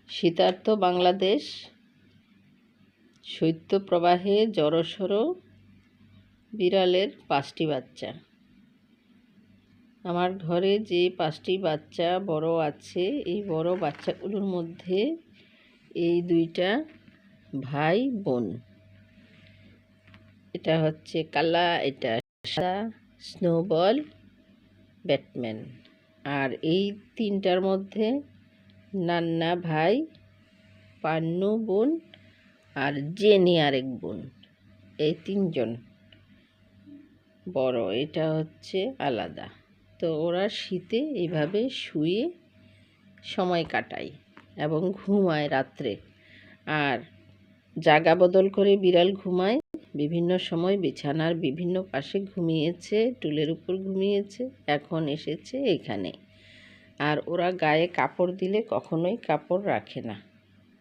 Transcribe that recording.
শীতার্ত বাংলাদেশ, শৈত্যপ্রবাহে জড়সড় বিড়ালের 5টি বাচ্চা। আমার ঘরে যে 5টি বাচ্চা বড় আছে, এই বড় বাচ্চাগুলোর মধ্যে এই 2টা ভাই বোন। এটা হচ্ছে কালা, এটা সাদা, স্নোবল, ব্যাটম্যান। আর এই 3টার মধ্যে নান্না ভাই, পান্নু বোন আর জেনি আরেক বোন, এই 3জন বড়, এটা হচ্ছে আলাদা। তো ওরা শীতে এইভাবে শুয়ে সময় কাটায় এবং ঘুমায় রাত্রে। আর জায়গা বদল করে বিড়াল ঘুমায়। বিভিন্ন সময় বিছানার বিভিন্ন পাশে ঘুমিয়েছে, টুলের উপর ঘুমিয়েছে, এখন এসেছে এখানে। আর ওরা গায়ে কাপড় দিলে কখনোই কাপড় রাখে না।